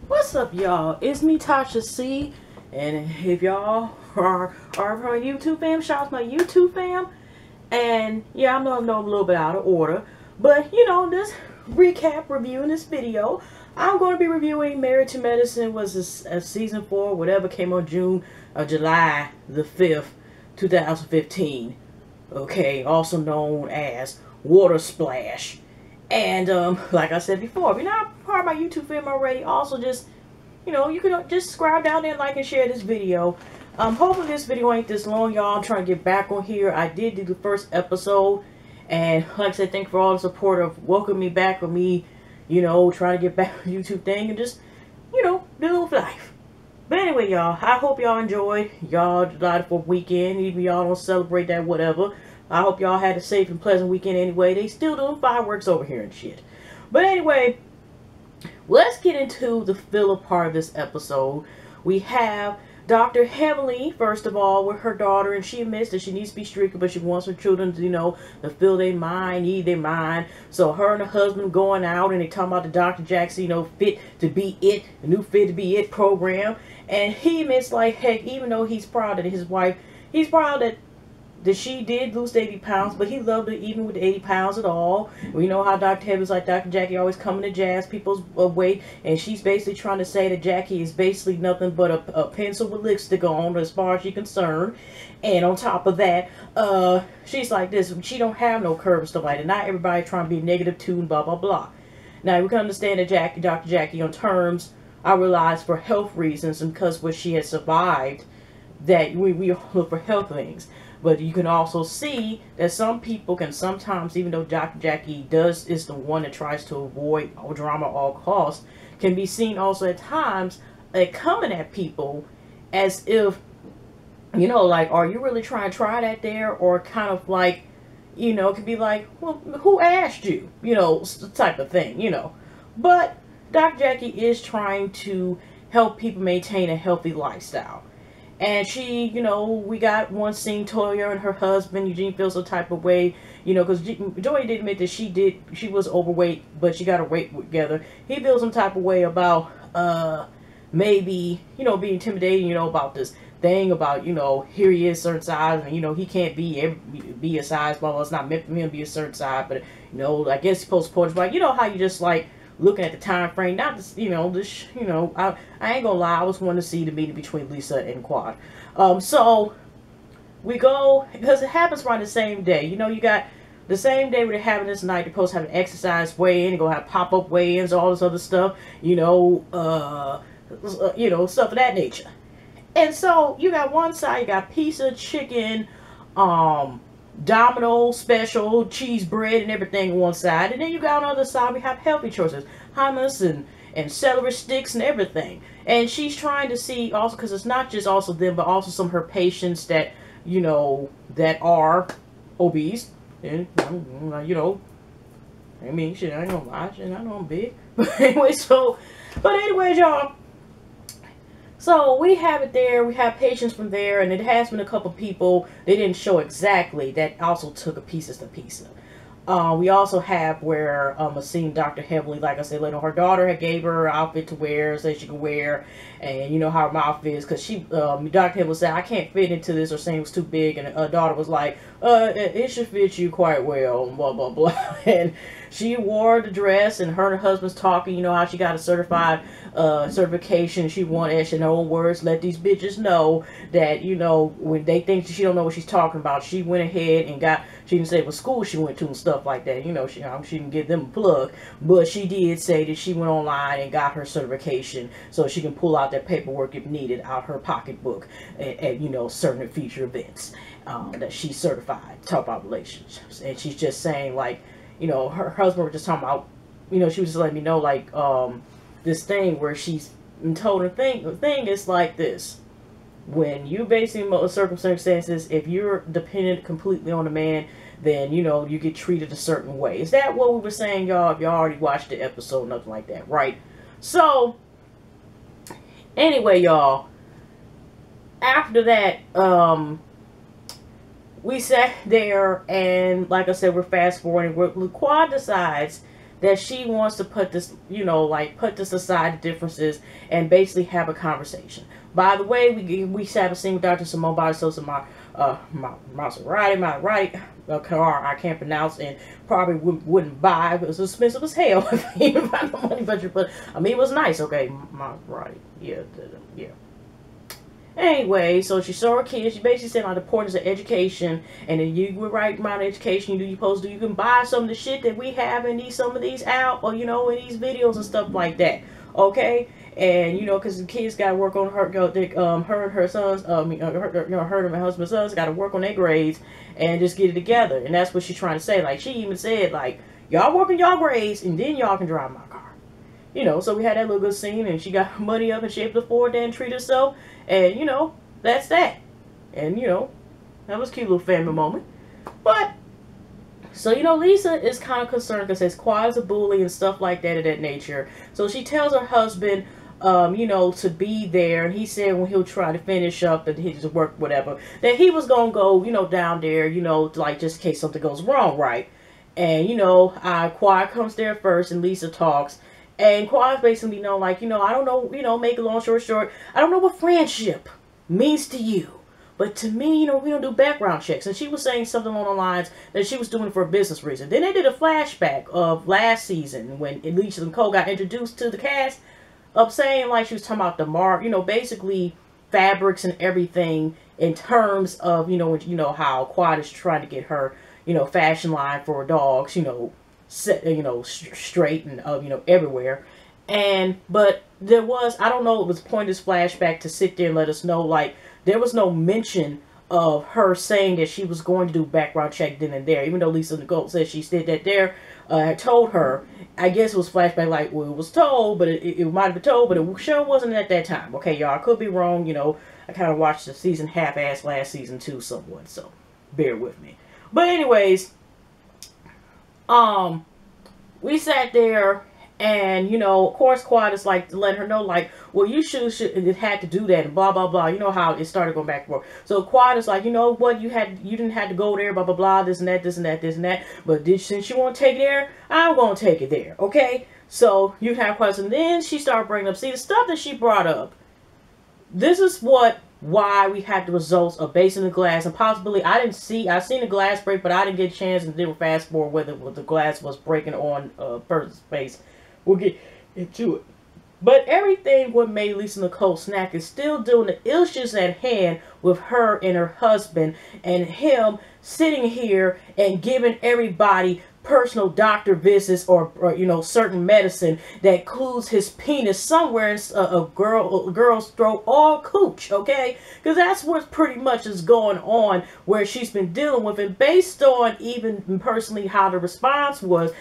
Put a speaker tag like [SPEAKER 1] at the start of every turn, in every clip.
[SPEAKER 1] What's up, y'all? It's me, Tasha C. And if y'all are from YouTube fam, shout out to my YouTube fam. And yeah, I'm gonna know a little bit out of order, but this recap review in this video, I'm going to be reviewing Married to Medicine. Was this season 4, whatever, came on July the 5th, 2015. Okay, also known as Water Splash. And like I said before, if you're not part of my YouTube fam already, also just you can just subscribe down there, like and share this video. Hopefully this video ain't this long, y'all. I'm trying to get back on here. I did do the first episode, and like I said, thank you for all the support of welcoming me back with me, trying to get back on YouTube thing and just, live life. But anyway, y'all, I hope y'all enjoyed y'all July 4th weekend. Even y'all don't celebrate that, whatever. I hope y'all had a safe and pleasant weekend anyway. They still doing fireworks over here and shit. But anyway, let's get into the filler part of this episode. We have Dr. Heavenly, first of all, with her daughter, and she admits that she needs to be stricter, but she wants her children to, to feel their mind, ease their mind. So her and her husband going out, and they talking about the Dr. Jackson, fit to be it, the new fit to be it program. And he admits, like, heck, even though he's proud that his wife, he's proud that she did lose 80 pounds, but he loved her even with the 80 pounds at all. We know how Dr. Heavenly's like Dr. Jackie always coming to jazz people's weight, and she's basically trying to say that Jackie is basically nothing but a pencil with lipstick on as far as she's concerned. And on top of that, she's like this, she don't have no curves and stuff like that. Not everybody trying to be negative too and blah blah blah. Now we can understand that Dr. Jackie on terms, I realize for health reasons and because what she has survived, that we look for health things. But you can also see that some people can sometimes, even though Dr. Jackie is the one that tries to avoid all drama at all costs, can be seen also at times coming at people as if, like, are you really trying to try that there? Or kind of like, it could be like, well, who asked you? Type of thing, But Dr. Jackie is trying to help people maintain a healthy lifestyle. And she, we got one scene, Toya and her husband, Eugene, feels some type of way, because Joy did admit that she was overweight, but she got her weight together. He feels some type of way about, maybe, being intimidated, about this thing about, here he is, certain size, and, he can't be a size, blah, blah, it's not meant for him to be a certain size, but, I guess he's supposed to portray, like, how you just, like, looking at the time frame, not this, I ain't gonna lie, I was wanting to see the meeting between Lisa and Quad. So we go, because it happens around the same day. You got the same day where they're having this night, they're supposed to have an exercise weigh-in, they're gonna have pop-up weigh-ins, all this other stuff, stuff of that nature. And so you got one side, you got pizza, chicken, Domino special, cheese bread and everything on one side, and then you got on the other side we have healthy choices, hummus and celery sticks and everything. And she's trying to see also, because it's not just also them, but also some of her patients that that are obese, and I mean, shit, I ain't gonna lie, shit, I know I'm big. But anyways, y'all, so we have it there, we have patients from there, and it has been a couple people, they didn't show exactly, that also took a pieces to pizza. We also have where a scene Dr. Heavenly, like I said, her daughter had gave her outfit to wear, so she could wear, and you know how her mouth is, because she, Dr. Heavenly said, I can't fit into this, or saying it was too big, and her daughter was like, it should fit you quite well, and blah, blah, blah. And she wore the dress, and her husband's talking, how she got a certified certification. She wanted, in her own words, let these bitches know that, when they think she don't know what she's talking about, she went ahead and she didn't say what school she went to and stuff like that. She didn't give them a plug, but she did say that she went online and got her certification so she can pull out that paperwork if needed out her pocketbook at certain future events that she's certified, talk about relationships. And she's just saying, like, her husband was just talking about, she was just letting me know, like, this thing where she's told her the thing is like this. When you basically circumstances, if you're dependent completely on a man, then you get treated a certain way. Is that what we were saying, y'all? If y'all already watched the episode, nothing like that, right? So anyway, y'all, after that, we sat there, and like I said, we're fast forwarding. Quad decides that she wants to put this, you know, like put this aside, the differences, and basically have a conversation. By the way, we have a scene with Dr. Simone Biles, my Maserati car I can't pronounce and probably wouldn't buy. It was expensive as hell if I even buy no money budget, but I mean it was nice. Okay, Maserati, yeah. Anyway, so she saw her kids. She basically said like the importance of education, and then you were right amount of education you're supposed to do. You can buy some of the shit that we have in some of these out, or you know, in these videos and stuff like that. Okay, and you know, because the kids got to work on her and her sons, her and my husband's sons got to work on their grades and just get it together. And that's what she's trying to say. Like she even said, like y'all work on y'all grades, and then y'all can drive my car. You know, so we had that little good scene, and she got her money up, and she able to afford that and treat herself. And, you know, that's that. And, you know, that was a cute little family moment. But, so, you know, Lisa is kind of concerned because his Quad is a bully and stuff like that of that nature. So she tells her husband, you know, to be there. And he said when he'll try to finish up and his work, whatever, that he was going to go, you know, down there, you know, like just in case something goes wrong, right? And, you know, Quad comes there first and Lisa talks. And Quad's basically, you know, like, you know, I don't know, you know, make a long story short, I don't know what friendship means to you. But to me, you know, we don't do background checks. And she was saying something along the lines that she was doing it for a business reason. Then they did a flashback of last season when Alicia Nicole got introduced to the cast of saying, like, she was talking about the you know, basically fabrics and everything in terms of, you know, how Quad is trying to get her, you know, fashion line for dogs, you know, set, you know, straight and you know, everywhere. And but there was, I don't know, it was pointless flashback to sit there and let us know, like there was no mention of her saying that she was going to do background check then and there, even though Lisa Nicole said she did that there. Had told her, I guess it was flashback, like, well, it was told, but it might have been told, but it sure wasn't at that time. Okay, y'all, I could be wrong, you know, I kind of watched the season half-ass last season too somewhat, so bear with me. But anyways, we sat there and, you know, of course Quad is like to let her know, like, well, you should had to do that and blah blah blah. You know how it started going back and forth. So Quad is like, you know what, you didn't have to go there, blah blah blah, this and that, this and that, this and that. But since you want to take it there, I'm gonna take it there. Okay. So you have questions. And then she started bringing up, see, the stuff that she brought up. This is why we had the results of basing the glass, and possibly I seen the glass break, but I didn't get a chance and didn't fast forward whether the glass was breaking on a person's face. We'll get into it. But everything what made Lisa Nicole snack is still doing the issues at hand with her and her husband, and him sitting here and giving everybody personal doctor visits or you know, certain medicine that includes his penis somewhere in a girl's throat or cooch, okay? Because that's what pretty much is going on where she's been dealing with. And based on even personally how the response was,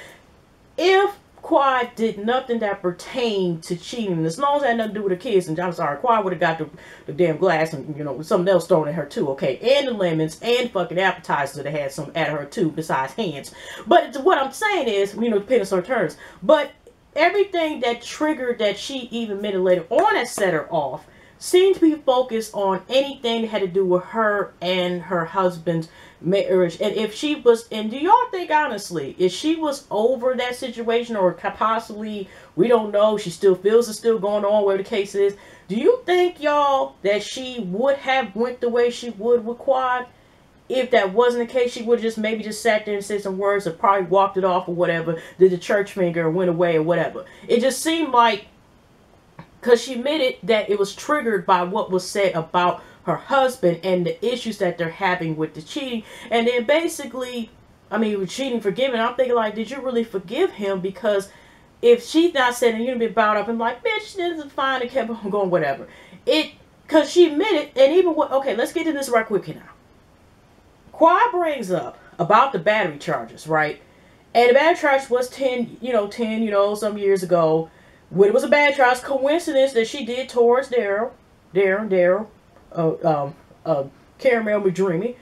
[SPEAKER 1] if Quad did nothing that pertained to cheating, as long as it had nothing to do with the kids, and I'm sorry, Quad would have got the damn glass and, you know, something else thrown at her too, okay? And the lemons and fucking appetizers that had some at her too, besides hands. But what I'm saying is, you know, depending on her terms, but everything that triggered that she even admitted later on that set her off seemed to be focused on anything that had to do with her and her husband's marriage. And if she was, and do y'all think honestly, if she was over that situation, or possibly, we don't know, she still feels it's still going on, whatever the case is, do you think, y'all, that she would have went the way she would with Quad? If that wasn't the case, she would just maybe just sat there and said some words, or probably walked it off or whatever, did the church finger and went away or whatever. It just seemed like, because she admitted that it was triggered by what was said about her husband and the issues that they're having with the cheating. And then basically, I mean, with cheating, forgiving, I'm thinking like, did you really forgive him? Because if she's not saying, you'd be bound up and like, bitch, this is fine, and kept on going, whatever. Because she admitted, and even what, okay, let's get into this right quick here now. Quad brings up about the battery charges, right? And the battery charge was 10, some years ago. When it was a bad charge, coincidence that she did towards Daryl, Caramel McDreamy.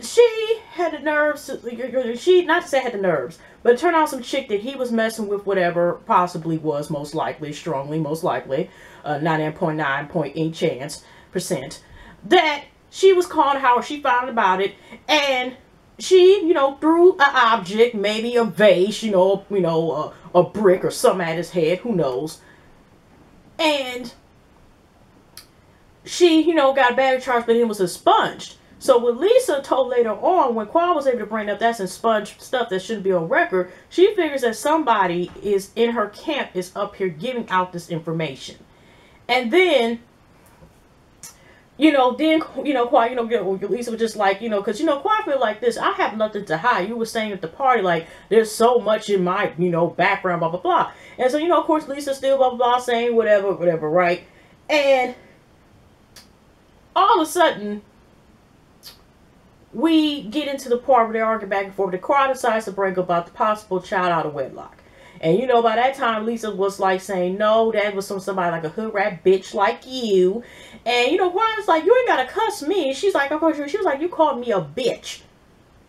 [SPEAKER 1] She had the nerves, not to say had the nerves, but it turned out some chick that he was messing with, whatever, possibly was, most likely, strongly, most likely, 99.9% chance, that she was calling Howard, she found out about it, and she, threw an object, maybe a vase, a brick or something at his head, who knows. And she, got a battery charge, but it was expunged. So what Lisa told later on, when Quan was able to bring up that's expunged stuff that shouldn't be on record, she figures that somebody is in her camp is up here giving out this information. And then, Quan, Lisa was just like, because, Quan feel like this, I have nothing to hide. You were saying at the party, like, there's so much in my, background, blah, blah, blah. And so, of course, Lisa still, blah, blah, blah, saying whatever, right? And all of a sudden, we get into the part where they argue back and forth. The crowd decides to bring about the possible child out of wedlock. And, by that time, Lisa was like saying, no, that was somebody like a hood rat bitch like you. And, Juan's like, you ain't got to cuss me. She's like, of course, she was like, you called me a bitch.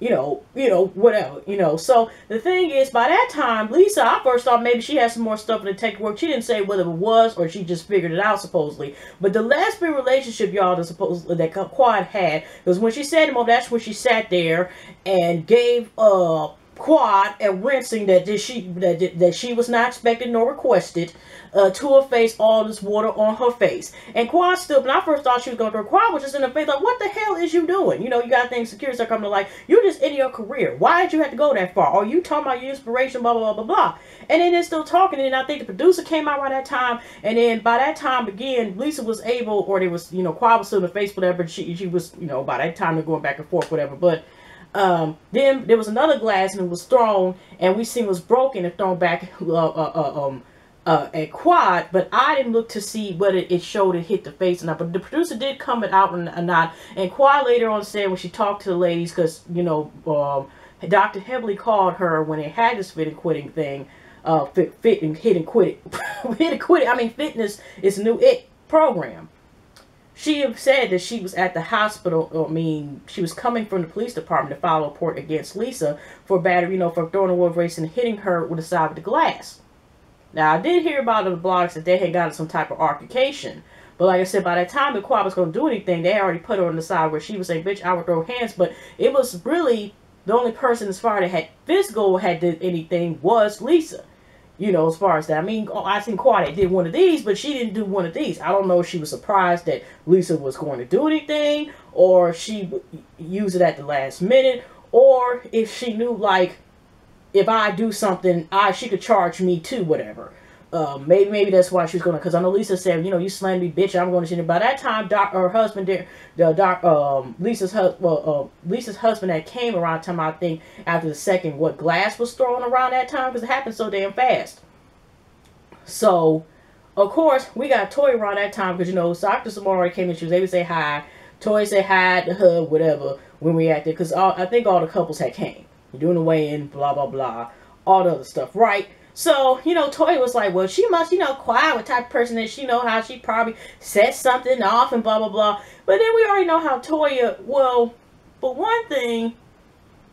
[SPEAKER 1] Whatever. So the thing is, by that time, Lisa, I first thought maybe she had some more stuff in the tech work. She didn't say whether it was or she just figured it out, supposedly. But the lesbian relationship, y'all, that Quad had, was when she said him over, that's when she sat there and gave Quad and rinsing that she was not expected nor requested to her face, all this water on her face. And Quad still, when I first thought she was going to throw, Quad was just in her face like, what the hell is you doing? You got things, securities are coming to like, you're just in your career. Why did you have to go that far? Or you talking about your inspiration, blah, blah, blah, blah, blah. And then they're still talking, and I think the producer came out around that time, and then by that time, again, Lisa was able, or there was, Quad was still in the face, whatever, she was, by that time they're going back and forth, whatever, but then there was another glass and it was thrown, and we seen it was broken and thrown back at Quad, but I didn't look to see whether it showed it hit the face or not. But the producer did comment out or not, and Quad later on said when she talked to the ladies, because Dr. Hebley called her when they had this fit and quitting thing, hit and quit it. I mean, fitness is a new program. She said that she was at the hospital, she was coming from the police department to file a report against Lisa for battery, for throwing a wood race and hitting her with the side of the glass. Now, I did hear about the blogs that they had gotten some type of altercation. But like I said, by that time the Quad was going to do anything, they already put her on the side where she was saying, bitch, I would throw hands. But it was really the only person as far that had physical had did anything was Lisa. As far as that. I seen Quad did one of these, but she didn't do one of these. I don't know if she was surprised that Lisa was going to do anything, or she used it at the last minute, or if she knew, like, if I do something, she could charge me too, whatever. Maybe that's why she was going to, because I know Lisa said, you slammed me, bitch, I'm going to see you. By that time, her husband there, Lisa's husband that came around time, I think, after the second, glass was thrown around that time, because it happened so damn fast. So, of course, we got Toy around that time, because, Dr. Samara came in, she was able to say hi, Toy said hi to her, whatever, when we acted, because I think all the couples had came. You're doing the weigh-in, blah, blah, blah, all the other stuff, right? So, Toya was like, well, she must, quiet with type of person that she know how she probably set something off and blah, blah, blah. But then we already know how Toya, well, for one thing,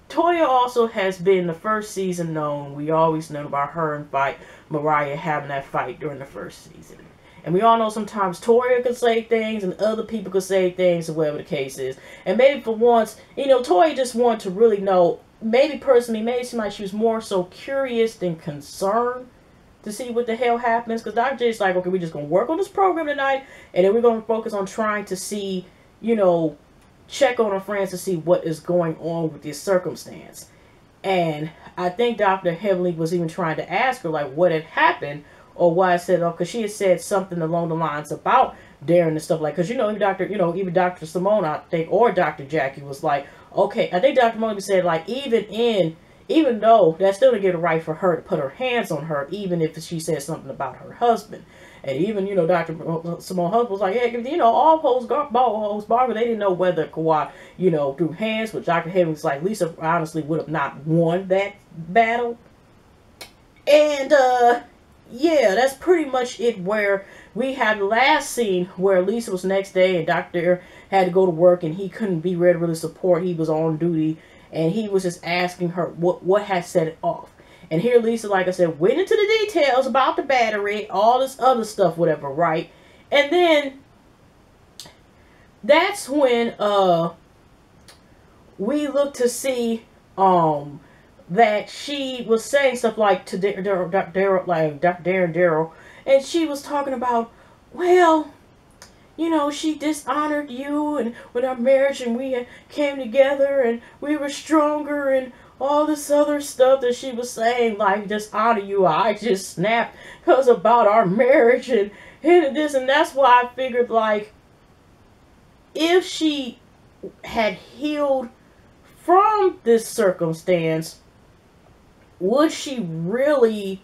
[SPEAKER 1] Toya also has been the first season known. We always know about her and Mariah having that fight during the first season. And we all know sometimes Toya could say things and other people could say things or whatever the case is. And maybe for once, Toya just wanted to really know. Maybe personally, maybe it seemed like she was more so curious than concerned to see what the hell happens. Because Dr. J's like, okay, we're just going to work on this program tonight. And then we're going to focus on trying to see, check on our friends to see what is going on with this circumstance. And I think Dr. Hebley was even trying to ask her, like, what had happened. Or why I said, because she had said something along the lines about Darren and stuff like, because, even Dr. Simone, I think, or Dr. Jackie was like, okay, I think Dr. Moby said, like, even though that still didn't get a right for her to put her hands on her, even if she said something about her husband. And even, Dr. Simone husband was like, yeah, all hoes bargain. They didn't know whether Kawhi, threw hands, but Dr. Hebley was like, Lisa honestly would have not won that battle. And, yeah, that's pretty much it, where we had the last scene where Lisa was next day and Dr. had to go to work and he couldn't be ready to really support. He was on duty and he was just asking her what had set it off. And here Lisa, like I said, went into the details about the battery, all this other stuff, whatever, right? And then that's when we look to see that she was saying stuff like to Daryl, like Dr. Daryl, and she was talking about, well, you know, she dishonored you and with our marriage, and we came together and we were stronger and all this other stuff that she was saying, like dishonor you. I just snapped because about our marriage and this, and that's why I figured, like, if she had healed from this circumstance, would she really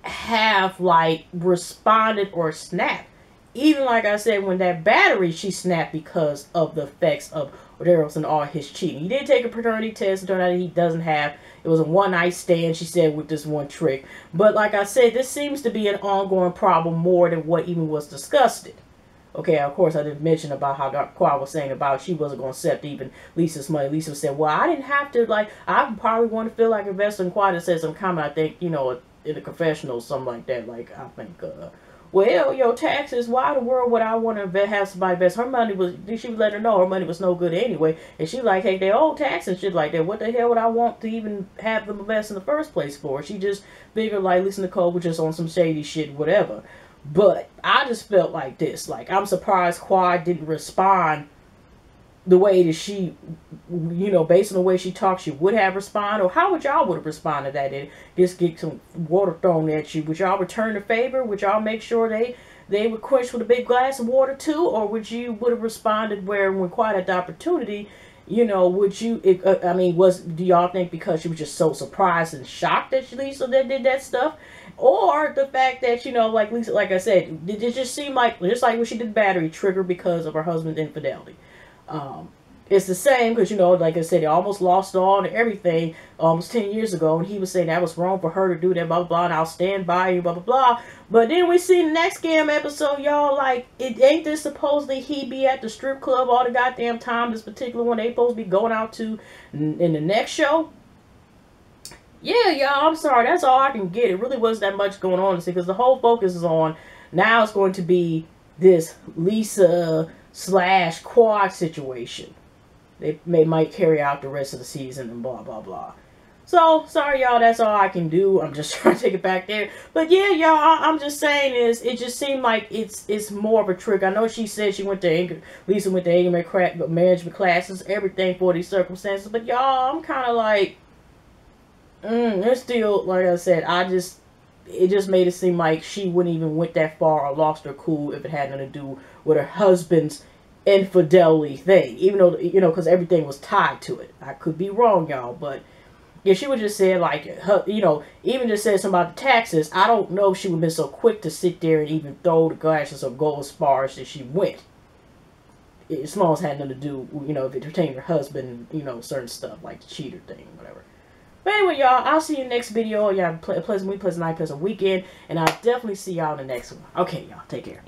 [SPEAKER 1] have, like, responded or snapped? Even like I said, when that battery, she snapped because of the effects of Daryl's and all his cheating. He did take a paternity test. It turned out he doesn't have. It was a one-night stand, she said, with this one trick. But like I said, this seems to be an ongoing problem more than what even was discussed. Okay, of course, I didn't mention about how Quad was saying about she wasn't going to accept even Lisa's money. Lisa said, well, I didn't have to, like, I probably want to feel like investing. Quad said some comment, I think, you know, in a confessional, something like that. Like, I think, well, your taxes, why the world would I want to have somebody invest? Her money was, she would let her know her money was no good anyway. And she like, hey, they owe tax and shit like that. What the hell would I want to even have them invest in the first place for? She just figured, like, Lisa Nicole was just on some shady shit, whatever. But I just felt like this. Like, I'm surprised Quad didn't respond the way that she, you know, based on the way she talks, she would have responded. Or how would y'all would have responded to that? And just get some water thrown at you. Would y'all return the favor? Would y'all make sure they were quenched with a big glass of water too? Or would have responded where when Quad had the opportunity, you know, would you, I mean, do y'all think because she was just so surprised and shocked that Lisa that did that stuff? Or the fact that, you know, like Lisa, like I said, it just seemed like, just like when she did battery, trigger because of her husband's infidelity. It's the same because, you know, like I said, he almost lost all and everything almost 10 years ago. And he was saying that was wrong for her to do that, blah, blah, blah, and I'll stand by you, blah, blah, blah. But then we see the next scam episode, y'all, like, it ain't this supposedly he be at the strip club all the goddamn time, this particular one they supposed to be going out to in the next show? Yeah, y'all, I'm sorry. That's all I can get. It really wasn't that much going on because the whole focus is on, now it's going to be this Lisa / Quad situation. They might carry out the rest of the season and blah, blah, blah. So, sorry, y'all. That's all I can do. I'm just trying to take it back there. But, yeah, y'all, I'm just saying is, it just seemed like it's more of a trick. I know she said she went to Lisa went to anger management classes, everything for these circumstances. But, y'all, I'm kind of like, it's still, like I said, it just made it seem like she wouldn't even went that far or lost her cool if it had nothing to do with her husband's infidelity thing, even though, you know, because everything was tied to it. I could be wrong, y'all, but yeah, she would just say, like, you know, even just said something about the taxes. I don't know if she would have been so quick to sit there and even throw the glasses or go as far as she went. As long as it had nothing to do, you know, if it pertained to her husband, you know, certain stuff like the cheater thing, whatever. But anyway, y'all, I'll see you in the next video. Y'all have a pleasant week, pleasant night, pleasant weekend, and I'll definitely see y'all in the next one. Okay, y'all, take care.